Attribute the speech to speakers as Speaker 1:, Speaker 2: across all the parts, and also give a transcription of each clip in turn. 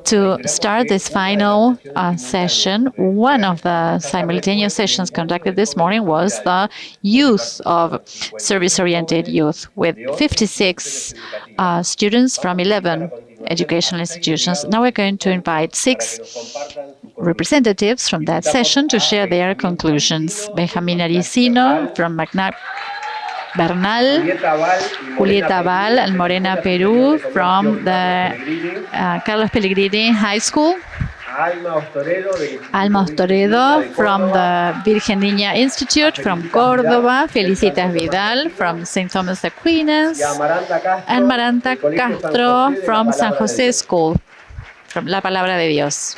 Speaker 1: To start this final session, one of the simultaneous sessions conducted this morning was the youth of service-oriented youth, with 56 students from 11 educational institutions. Now we're going to invite 6 representatives from that session to share their conclusions. Benjamín Aricino from Bernal, Julieta Val and Morena Peru from the Carlos Pellegrini High School, Alma Ostoredo from the Virgen Niña Institute from Córdoba, Felicitas Vidal from St. Thomas Aquinas, and Maranta Castro from San José School, from La Palabra de Dios.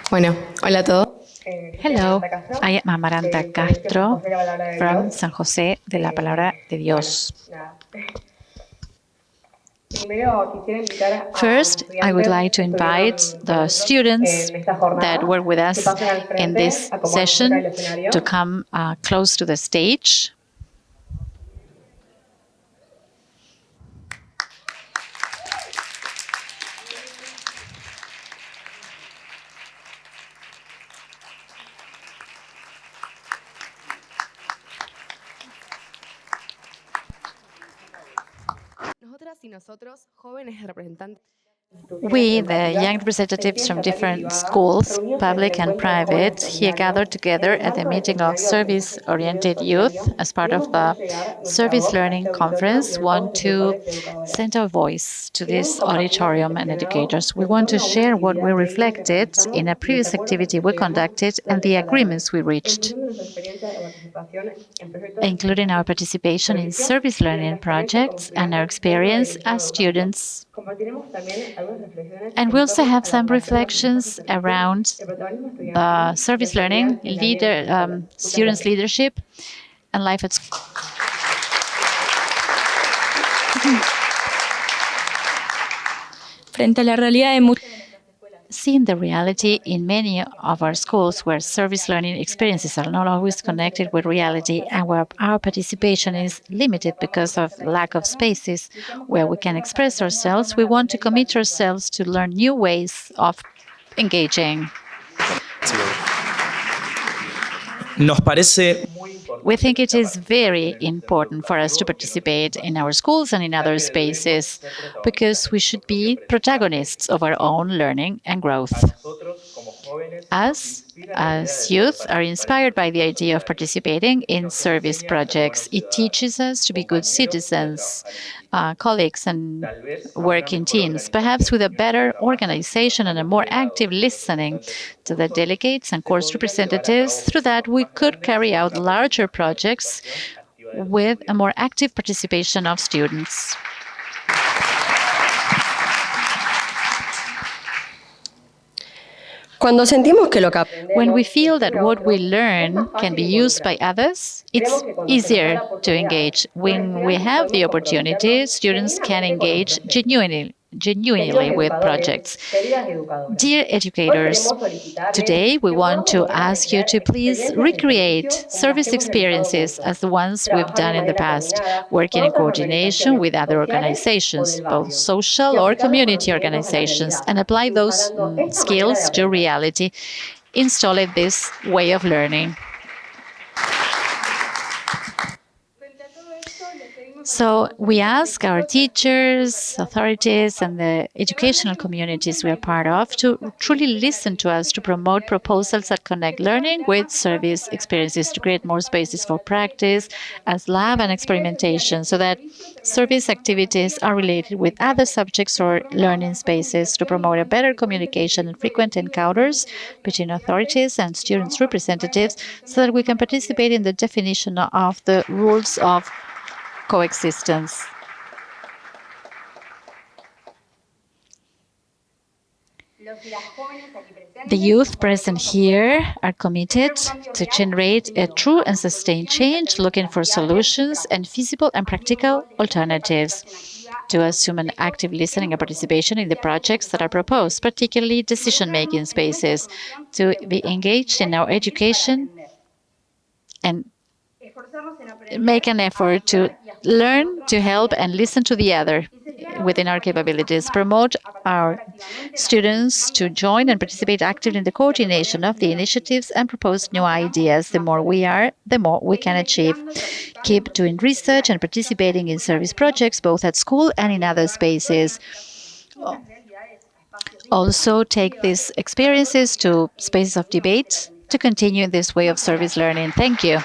Speaker 2: Bueno, hola a todos.
Speaker 1: Hello, I am Amaranta Castro from San José de la Palabra de Dios. First, I would like to invite the students that were with us in this session to come close to the stage. We, the young representatives from different schools, public and private, here gathered together at the meeting of service-oriented youth as part of the Service Learning Conference, want to send our voice to this auditorium and educators. We want to share what we reflected in a previous activity we conducted and the agreements we reached, including our participation in service learning projects and our experience as students. And we also have some reflections around the service learning, students' leadership, and life at school.
Speaker 3: Frente a la realidad de
Speaker 1: Seeing the reality in many of our schools where service learning experiences are not always connected with reality and where our participation is limited because of lack of spaces where we can express ourselves, we want to commit ourselves to learn new ways of engaging.
Speaker 4: Nos parece
Speaker 1: We think it is very important for us to participate in our schools and in other spaces because we should be protagonists of our own learning and growth. Us, as youth, are inspired by the idea of participating in service projects. It teaches us to be good citizens, colleagues, and work in teams, perhaps with a better organization and a more active listening to the delegates and course representatives. Through that, we could carry out larger projects with a more active participation of students. When we feel that what we learn can be used by others, it's easier to engage. When we have the opportunity, students can engage genuinely with projects. Dear educators, today we want to ask you to please recreate service experiences as the ones we've done in the past, working in coordination with other organizations, both social or community organizations, and apply those skills to reality, installing this way of learning. So we ask our teachers, authorities, and the educational communities we are part of to truly listen to us, to promote proposals that connect learning with service experiences, to create more spaces for practice as lab and experimentation, so that service activities are related with other subjects or learning spaces, to promote a better communication and frequent encounters between authorities and students' representatives, so that we can participate in the definition of the rules of coexistence. The youth present here are committed to generate a true and sustained change, looking for solutions and feasible and practical alternatives, to assume an active listening and participation in the projects that are proposed, particularly decision-making spaces, to be engaged in our education and make an effort to learn, to help, and listen to the other within our capabilities. Promote our students to join and participate actively in the coordination of the initiatives and propose new ideas. The more we are, the more we can achieve. Keep doing research and participating in service projects, both at school and in other spaces. Also, take these experiences to spaces of debate to continue in this way of service learning. Thank you.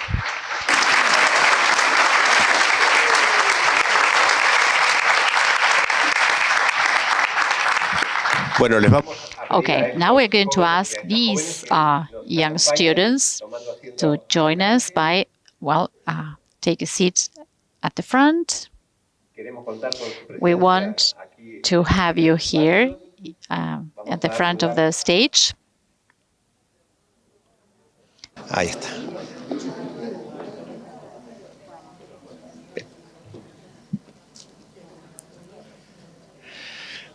Speaker 1: Okay, now we're going to ask these young students to join us by, take a seat at the front. We want to have you here at the front of the stage.
Speaker 2: Ahí está.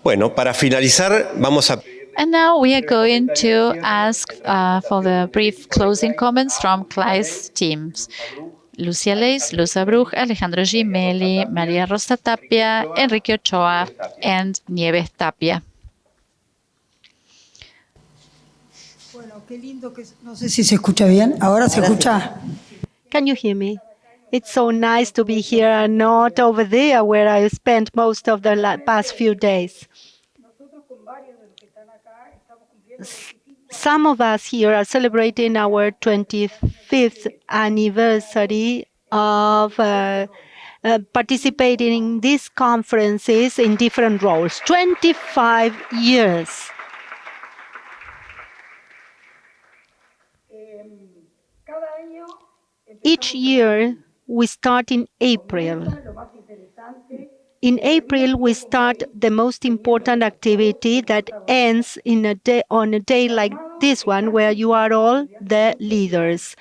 Speaker 2: Bueno, para finalizar, vamos a...
Speaker 1: And now we are going to ask for the brief closing comments from CLAYSS teams. Lucia Leis, Luza Bruch, Alejandro Gimelli, María Rosa Tapia, Enrique Ochoa, and Nieves Tapia.
Speaker 3: Bueno, qué lindo que... No sé si se escucha bien. ¿Ahora se escucha?
Speaker 5: Can you hear me? It's so nice to be here and not over there where I spent most of the past few days. Some of us here are celebrating our 25th anniversary of participating in these conferences in different roles. 25 years. Each year, we start in April. In April, we start the most important activity that ends on a day like this one, where you are all the leaders.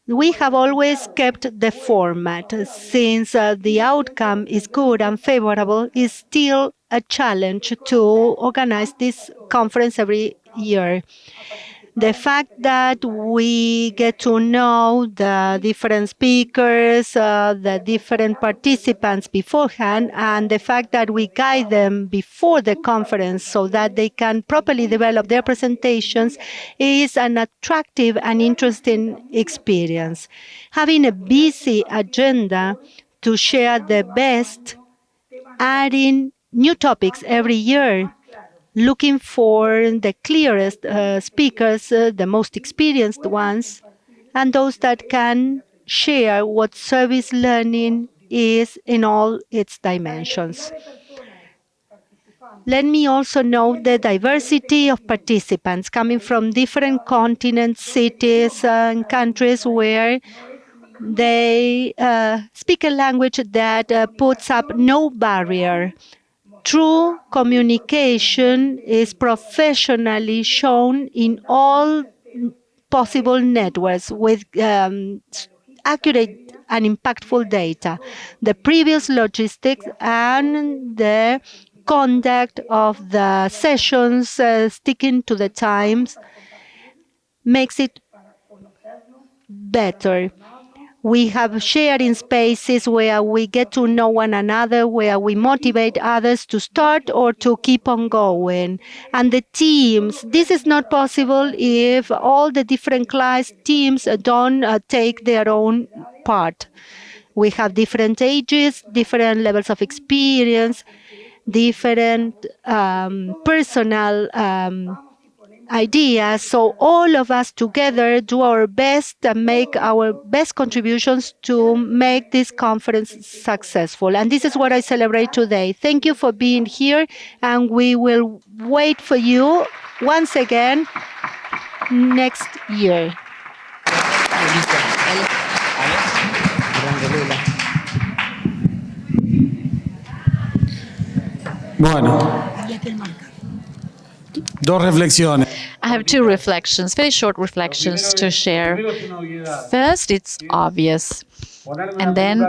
Speaker 5: We have always kept the format. Since the outcome is good and favorable, it's still a challenge to organize this conference every year. The fact that we get to know the different speakers, the different participants beforehand, and the fact that we guide them before the conference so that they can properly develop their presentations is an attractive and interesting experience. Having a busy agenda to share the best, adding new topics every year, looking for the clearest speakers, the most experienced ones, and those that can share what service learning is in all its dimensions. Let me also note the diversity of participants coming from different continents, cities, and countries where they speak a language that puts up no barrier. True communication is professionally shown in all possible networks with accurate and impactful data. The previous logistics and the conduct of the sessions, sticking to the times, makes it better. We have sharing spaces where we get to know one another, where we motivate others to start or to keep on going. And the teams, this is not possible if all the different class teams don't take their own part. We have different ages, different levels of experience, different personal ideas. So all of us together do our best and make our best contributions to make this conference successful. And this is what I celebrate today. Thank you for being here, and we will wait for you once again next year.
Speaker 3: Bueno. Dos reflexiones.
Speaker 1: I have two reflections, very short reflections to share. First, it's obvious. And then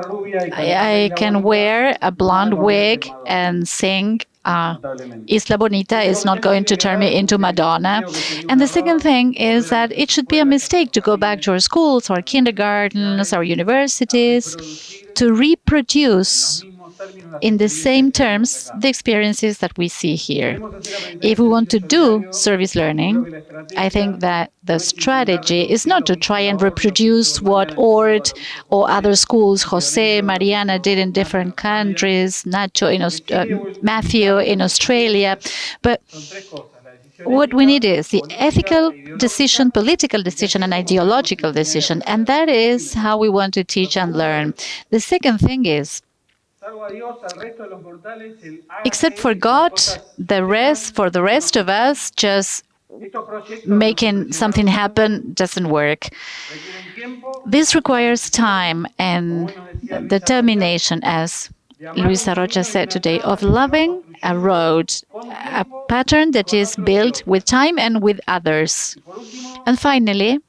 Speaker 1: I can wear a blonde wig and sing Isla Bonita is not going to turn me into Madonna. And the second thing is that it should be a mistake to go back to our schools, our kindergartens, our universities, to reproduce in the same terms the experiences that we see here. If we want to do service learning, I think that the strategy is not to try and reproduce what Ort or other schools, Jose, Mariana, did in different countries, Nacho Matthew in Australia, but what we need is the ethical decision, political decision, and ideological decision, and that is how we want to teach and learn. The second thing is, except for God, for the rest of us, just making something happen doesn't work. This requires time and determination, as Luisa Rocha said today, of loving a road, a pattern that is built with time and with others. And finally,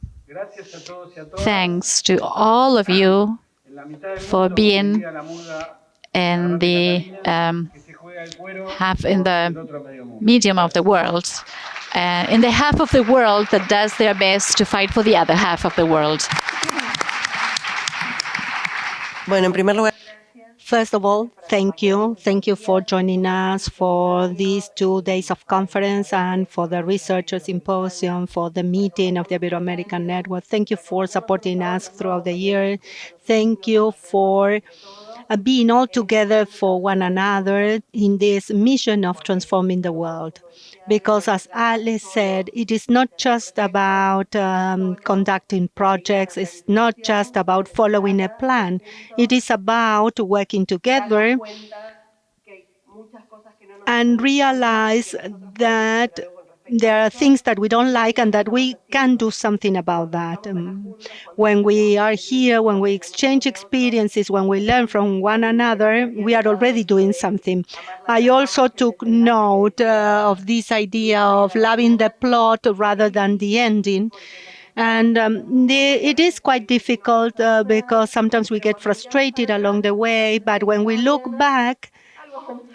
Speaker 1: thanks to all of you for being in the medium of the world, in the half of the world that does their best to fight for the other half of the world.
Speaker 5: First of all, thank you. Thank you for joining us for these 2 days of conference and for the researcher symposium, for the meeting of the Ibero-American Network. Thank you for supporting us throughout the year. Thank you for being all together for one another in this mission of transforming the world. Because as Ale said, it is not just about conducting projects, it's not just about following a plan. It is about working together and realize that there are things that we don't like and that we can do something about that. When we are here, when we exchange experiences, when we learn from one another, we are already doing something. I also took note of this idea of loving the plot rather than the ending. And it is quite difficult because sometimes we get frustrated along the way, but when we look back,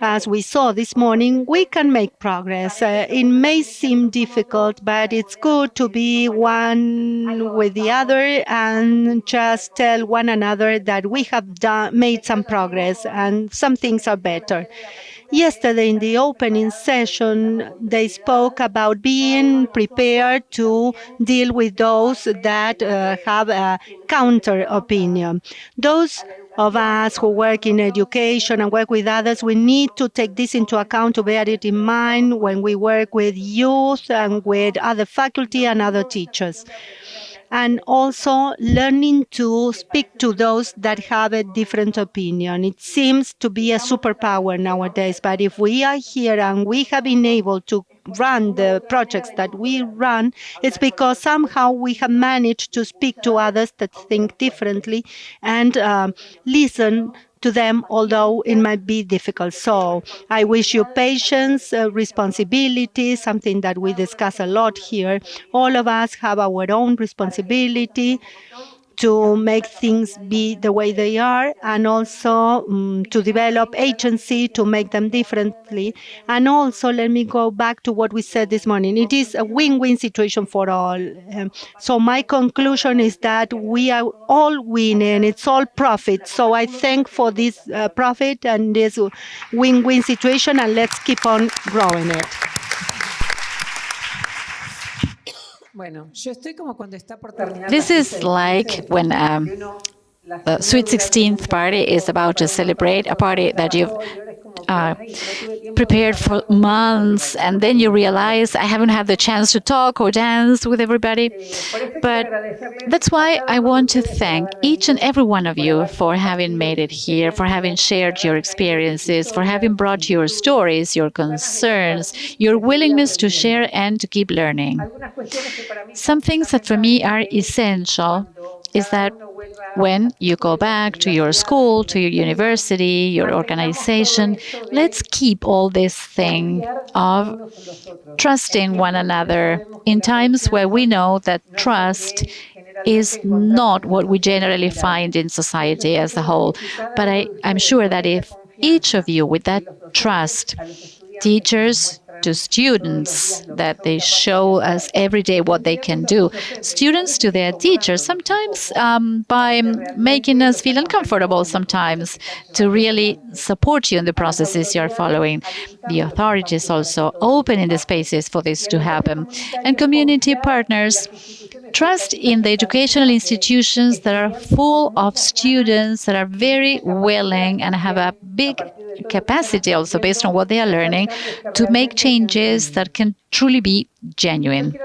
Speaker 5: as we saw this morning, we can make progress. It may seem difficult, but it's good to be one with the other and just tell one another that we have made some progress and some things are better. Yesterday in the opening session, they spoke about being prepared to deal with those that have a counter opinion. Those of us who work in education and work with others, we need to take this into account, to bear it in mind when we work with youth and with other faculty and other teachers. And also learning to speak to those that have a different opinion. It seems to be a superpower nowadays, but if we are here and we have been able to run the projects that we run, it's because somehow we have managed to speak to others that think differently and listen to them, although it might be difficult. So I wish you patience, responsibility, something that we discuss a lot here. All of us have our own responsibility to make things be the way they are, and also to develop agency to make them differently. And also, let me go back to what we said this morning. It is a win-win situation for all. So my conclusion is that we are all winning. It's all profit. So I thank for this profit and this win-win situation, and let's keep on growing it.
Speaker 1: This is like when the Sweet 16th party is about to celebrate, a party that you've prepared for months, and then you realize I haven't had the chance to talk or dance with everybody. But that's why I want to thank each and every one of you for having made it here, for having shared your experiences, for having brought your stories, your concerns, your willingness to share and to keep learning. Some things that for me are essential is that when you go back to your school, to your university, your organization, let's keep all this thing of trusting one another in times where we know that trust is not what we generally find in society as a whole. But I'm sure that if each of you, with that trust, teachers to students, that they show us every day what they can do. Students to their teachers, sometimes by making us feel uncomfortable sometimes, to really support you in the processes you're following. The authorities also opening the spaces for this to happen. And community partners trust in the educational institutions that are full of students that are very willing and have a big capacity also based on what they are learning to make changes that can truly be genuine.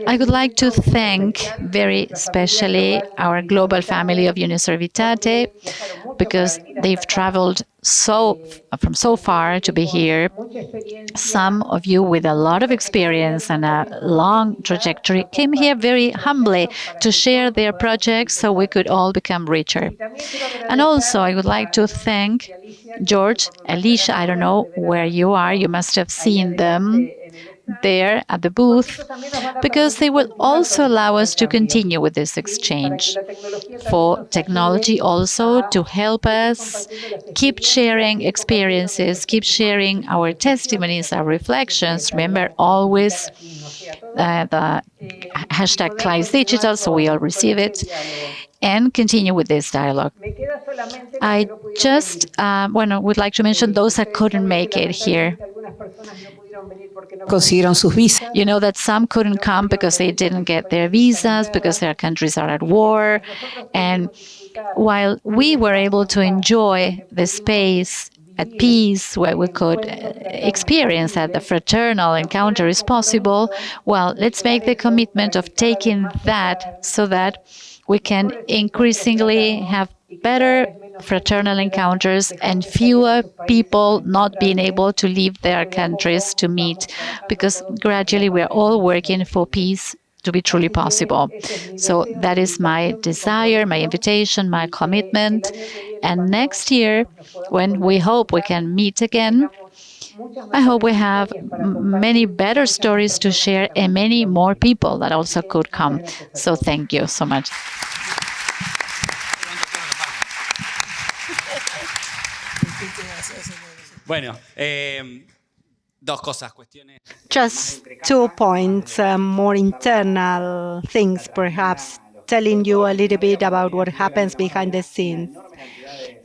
Speaker 1: I would like to thank very especially our global family of Uniservitate, because they've traveled from so far to be here. Some of you with a lot of experience and a long trajectory came here very humbly to share their projects so we could all become richer. And also, I would like to thank George, Alicia, I don't know where you are, you must have seen them there at the booth, because they will also allow us to continue with this exchange. For technology also to help us keep sharing experiences, keep sharing our testimonies, our reflections. Remember always the hashtag CLAYSS Digital, so we all receive it, and continue with this dialogue. I just would like to mention those that couldn't make it here. You know that some couldn't come because they didn't get their visas, because their countries are at war. And while we were able to enjoy the space at peace where we could experience that the fraternal encounter is possible, well, let's make the commitment of taking that so that we can increasingly have better fraternal encounters and fewer people not being able to leave their countries to meet, because gradually we're all working for peace to be truly possible. So that is my desire, my invitation, my commitment. And next year, when we hope we can meet again, I hope we have many better stories to share and many more people that also could come. So thank you so much.
Speaker 6: Bueno,
Speaker 5: Just 2 points, more internal things, perhaps telling you a little bit about what happens behind the scenes.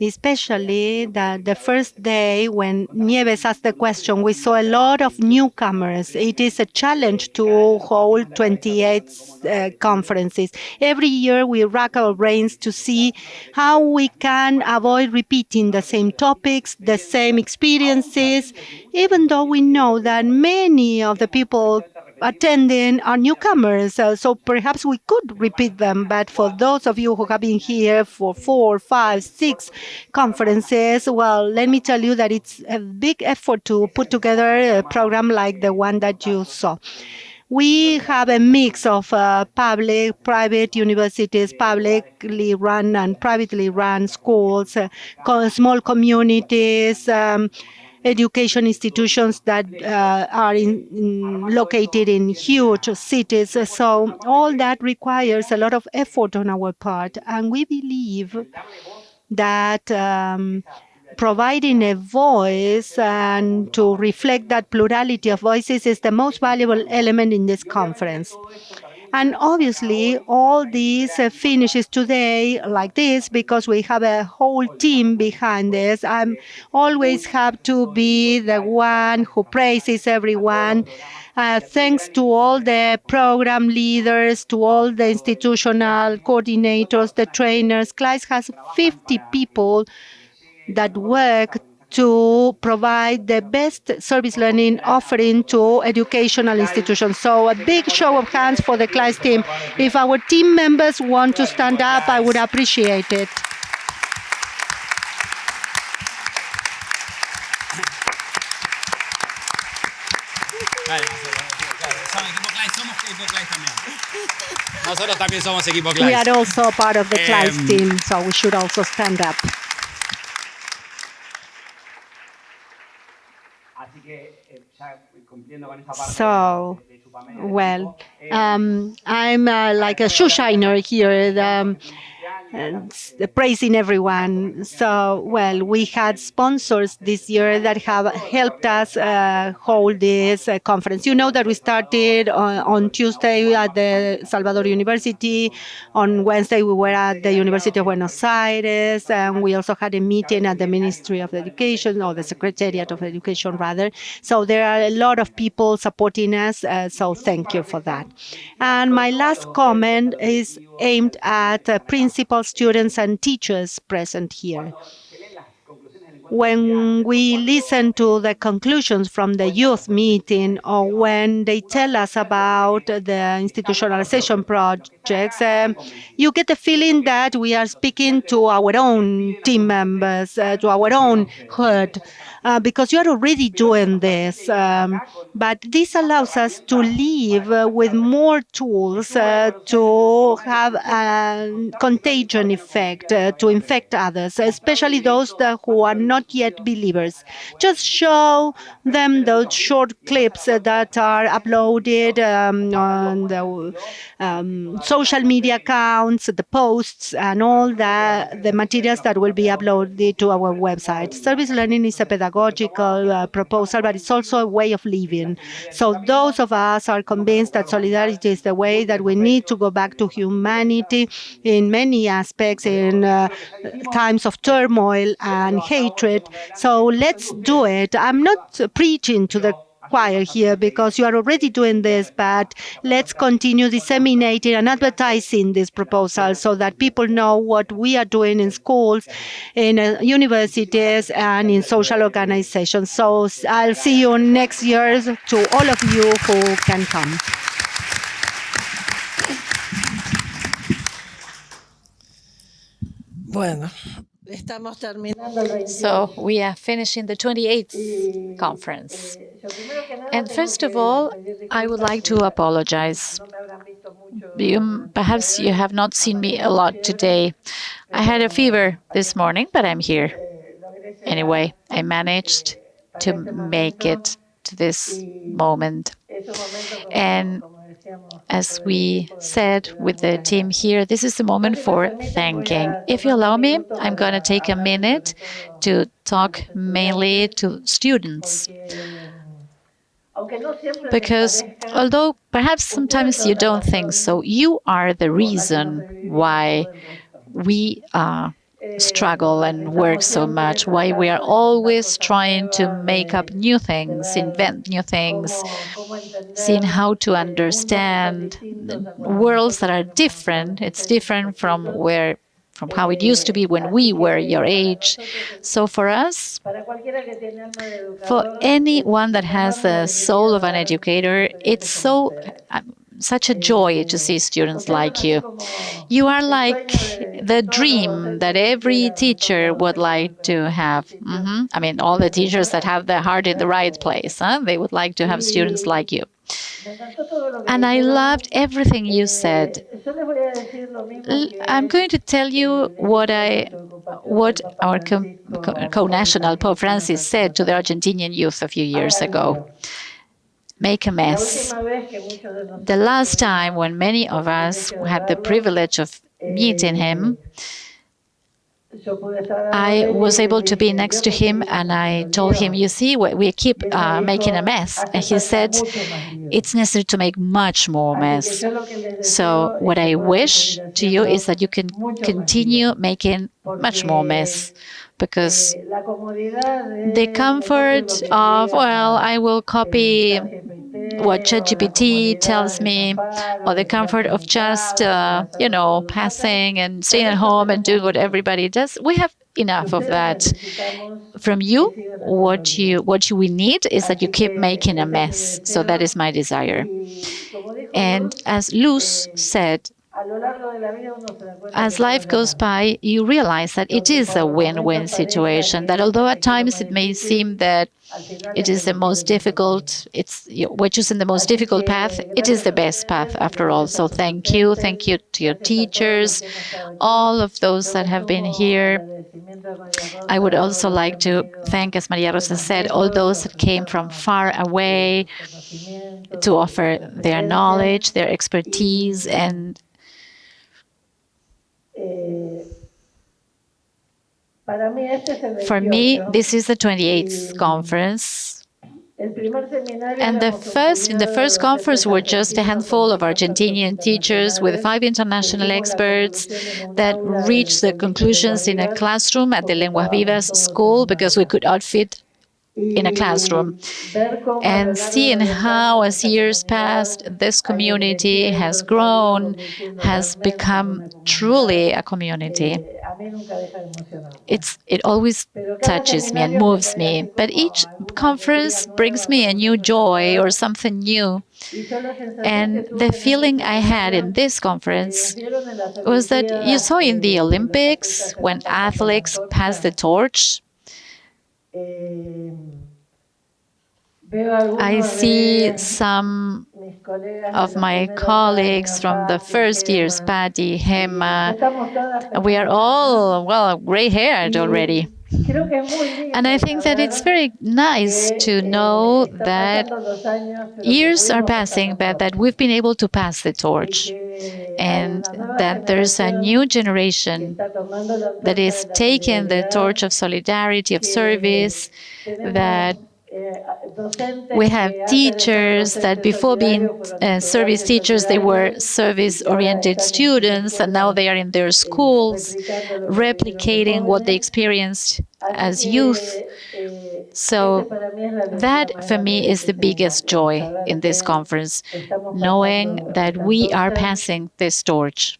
Speaker 5: Especially that the first day when Nieves asked the question, we saw a lot of newcomers. It is a challenge to hold 28 conferences. Every year we rack our brains to see how we can avoid repeating the same topics, the same experiences, even though we know that many of the people attending are newcomers, so perhaps we could repeat them. But for those of you who have been here for 4, 5, 6 conferences, well, let me tell you that it's a big effort to put together a program like the one that you saw. We have a mix of public, private universities, publicly run and privately run schools, small communities, education institutions that are located in huge cities. So all that requires a lot of effort on our part. And we believe that providing a voice and to reflect that plurality of voices is the most valuable element in this conference. And obviously, all this finishes today like this because we have a whole team behind this. I always have to be the one who praises everyone. Thanks to all the program leaders, to all the institutional coordinators, the trainers. CLAYSS has 50 people that work to provide the best service learning offering to educational institutions. So a big show of hands for the CLAYSS team. If our team members want to stand up, I would appreciate it. We are also part of the CLAYSS team, so we should also stand up. So, well, I'm like a shoe shiner here. and praising everyone. So, well, we had sponsors this year that have helped us hold this conference. You know that we started on Tuesday at the Salvador University. On Wednesday, we were at the University of Buenos Aires, and we also had a meeting at the Ministry of Education, or the Secretariat of Education, rather. So there are a lot of people supporting us, so thank you for that. And my last comment is aimed at principal students and teachers present here. When we listen to the conclusions from the youth meeting, or when they tell us about the institutionalization projects, you get the feeling that we are speaking to our own team members, to our own herd, because you are already doing this. But this allows us to live with more tools to have a contagion effect, to infect others, especially those who are not yet believers. Just show them those short clips that are uploaded on the social media accounts, the posts, and all the materials that will be uploaded to our website. Service learning is a pedagogical proposal, but it's also a way of living. So those of us are convinced that solidarity is the way that we need to go back to humanity in many aspects, in times of turmoil and hatred. So let's do it. I'm not preaching to the choir here, because you are already doing this, but let's continue disseminating and advertising this proposal so that people know what we are doing in schools, in universities, and in social organizations. So I'll see you next year, to all of you who can come.
Speaker 6: Bueno,
Speaker 1: So we are finishing the 28th conference. And first of all, I would like to apologize. Perhaps you have not seen me a lot today. I had a fever this morning, but I'm here. Anyway, I managed to make it to this moment. And as we said with the team here, this is the moment for thanking. If you allow me, I'm going to take a minute to talk mainly to students. Because although perhaps sometimes you don't think so, you are the reason why we struggle and work so much, why we are always trying to make up new things, invent new things, seeing how to understand worlds that are different. It's different from how it used to be when we were your age. So for us, for anyone that has the soul of an educator, it's such a joy to see students like you. You are like the dream that every teacher would like to have. I mean, all the teachers that have their heart in the right place, they would like to have students like you. And I loved everything you said. I'm going to tell you what our co-national Pope Francis said to the Argentinian youth a few years ago. Make a mess. The last time when many of us had the privilege of meeting him, I was able to be next to him, and I told him, you see, we keep making a mess. And he said, it's necessary to make much more mess. So what I wish to you is that you can continue making much more mess, because the comfort of, well, I will copy what ChatGPT tells me, or the comfort of just, passing and staying at home and doing what everybody does. We have enough of that. From you, what we need is that you keep making a mess. So that is my desire. And as Luz said, as life goes by, you realize that it is a win-win situation, that although at times it may seem that it is the most difficult, we're choosing the most difficult path, it is the best path after all. So thank you to your teachers, all of those that have been here. I would also like to thank, as Maria Rosa said, all those that came from far away to offer their knowledge, their expertise, and For me, this is the 28th conference. And in the first conference were just a handful of Argentinian teachers with 5 international experts that reached the conclusions in a classroom at the Lenguas Vivas school because we could not fit in a classroom. And seeing how, as years passed, this community has grown, has become truly a community. It always touches me and moves me. But each conference brings me a new joy or something new. And the feeling I had in this conference was that you saw in the Olympics when athletes pass the torch. I see some of my colleagues from the first years, Patty, Gemma. We are all, well, gray-haired already. And I think that it's very nice to know that years are passing, but that we've been able to pass the torch. And that there's a new generation that is taking the torch of solidarity, of service, that we have teachers that before being service teachers, they were service-oriented students, and now they are in their schools, replicating what they experienced as youth. So that, for me, is the biggest joy in this conference, knowing that we are passing this torch.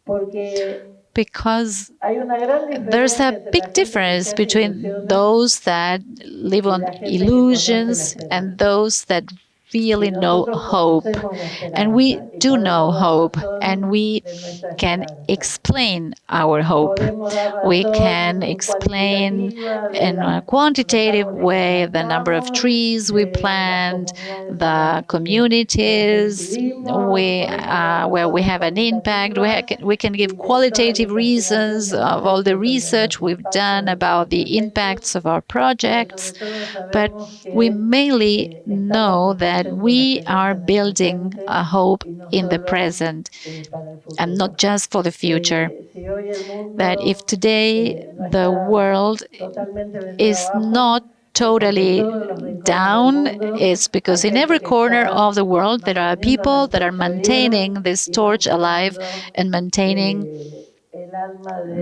Speaker 1: Because there's a big difference between those that live on illusions and those that really know hope. And we do know hope, and we can explain our hope. We can explain in a quantitative way the number of trees we plant, the communities where we have an impact. We can give qualitative reasons of all the research we've done about the impacts of our projects, but we mainly know that we are building a hope in the present and not just for the future. That if today the world is not totally down, it's because in every corner of the world there are people that are maintaining this torch alive and maintaining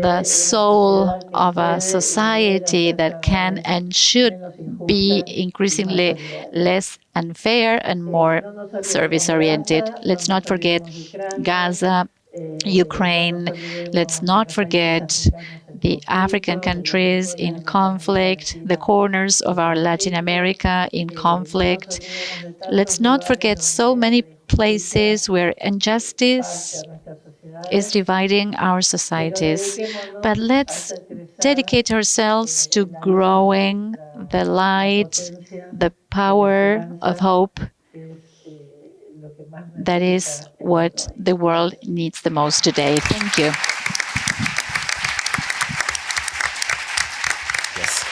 Speaker 1: the soul of a society that can and should be increasingly less unfair and more service-oriented. Let's not forget Gaza, Ukraine. Let's not forget the African countries in conflict, the corners of our Latin America in conflict. Let's not forget so many places where injustice is dividing our societies. But let's dedicate ourselves to growing the light, the power of hope. That is what the world needs the most today. Thank you.
Speaker 2: Yes.